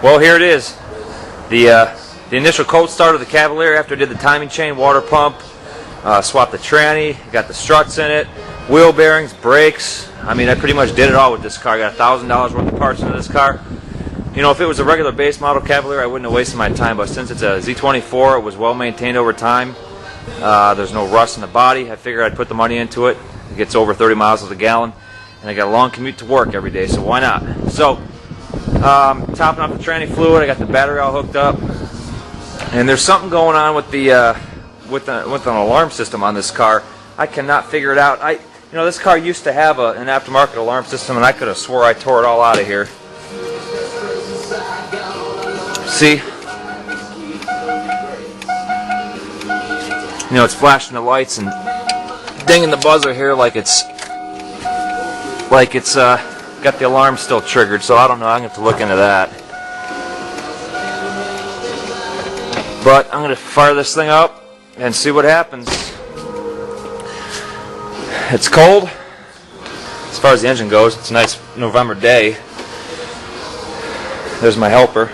Well, here it is. The initial cold start of the Cavalier after I did the timing chain, water pump, swapped the tranny, got the struts in it, wheel bearings, brakes. I mean, I pretty much did it all with this car. I got $1,000 worth of parts into this car. You know, if it was a regular base model Cavalier, I wouldn't have wasted my time, but since it's a Z24, it was well maintained over time. There's no rust in the body. I figured I'd put the money into it. It gets over 30 miles to the gallon, and I got a long commute to work every day, so why not? So, topping off the tranny fluid, I got the battery all hooked up, and there's something going on with the with an alarm system on this car. I cannot figure it out. You know, this car used to have an aftermarket alarm system, and I could have swore I tore it all out of here. See? You know, it's flashing the lights and dinging the buzzer here like it's got the alarm still triggered, so I don't know. I'm going to have to look into that. But I'm going to fire this thing up and see what happens. It's cold. As far as the engine goes, it's a nice November day. There's my helper.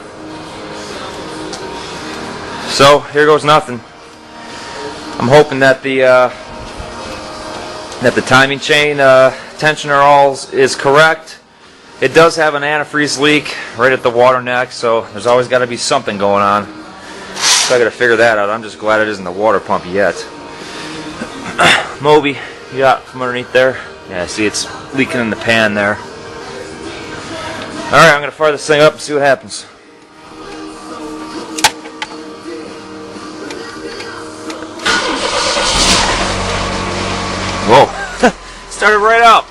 So here goes nothing. I'm hoping that the timing chain tensioner all is correct. It does have an antifreeze leak right at the water neck, so there's always got to be something going on. So I got to figure that out. I'm just glad it isn't the water pump yet. Moby, you got from underneath there? Yeah, see, it's leaking in the pan there. Alright, I'm going to fire this thing up and see what happens. Whoa, started right up.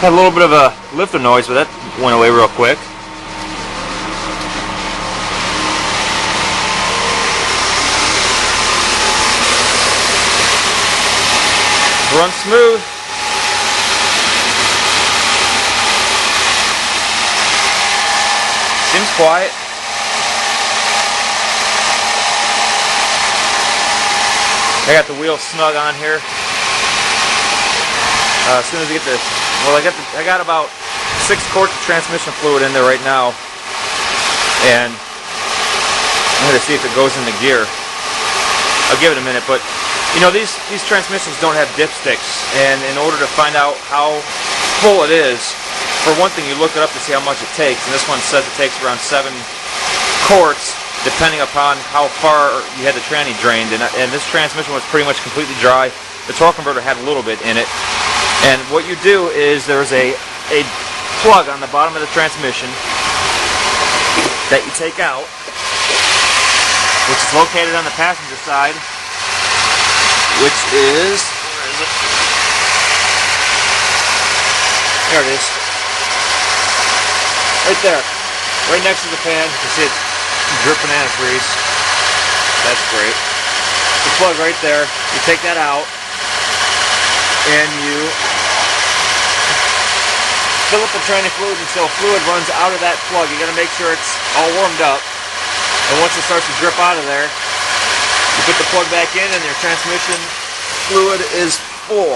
Had a little bit of a lifter noise, but that went away real quick. Runs smooth. Seems quiet. I got the wheels snug on here. As soon as I get this, well, I got about 6 quarts of transmission fluid in there right now, and I'm going to see if it goes into gear. I'll give it a minute, but you know, these transmissions don't have dipsticks, and in order to find out how full it is, for one thing, you look it up to see how much it takes, and this one says it takes around 7 quarts, depending upon how far you had the tranny drained, and this transmission was pretty much completely dry. The torque converter had a little bit in it, and what you do is there's a plug on the bottom of the transmission that you take out, which is located on the passenger side, which is, where is it? There it is. Right there. Right next to the pan. You can see it's dripping antifreeze. That's great. The plug right there. You take that out and you fill up the tranny fluid until fluid runs out of that plug. You got to make sure it's all warmed up. And once it starts to drip out of there, you put the plug back in and your transmission fluid is full.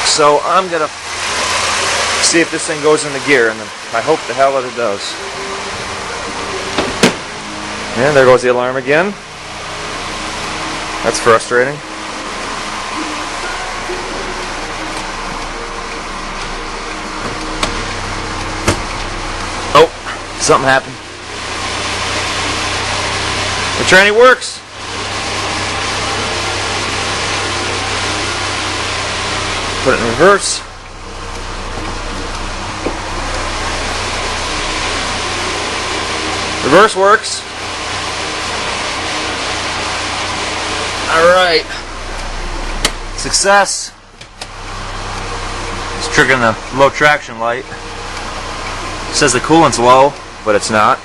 So I'm going to see if this thing goes into gear, and I hope the hell that it does. And there goes the alarm again. That's frustrating. Oh, something happened. The tranny works. Put it in reverse. Reverse works. Alright. Success. It's triggering the low traction light. It says the coolant's low, but it's not.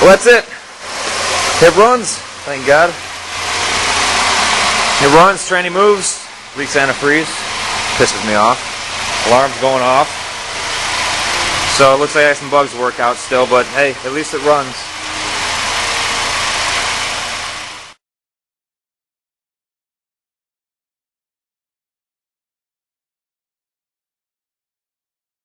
Well, that's it. It runs, thank God. It runs, tranny moves, leaks antifreeze, pisses me off. Alarm's going off. So it looks like I have some bugs to work out still, but hey, at least it runs.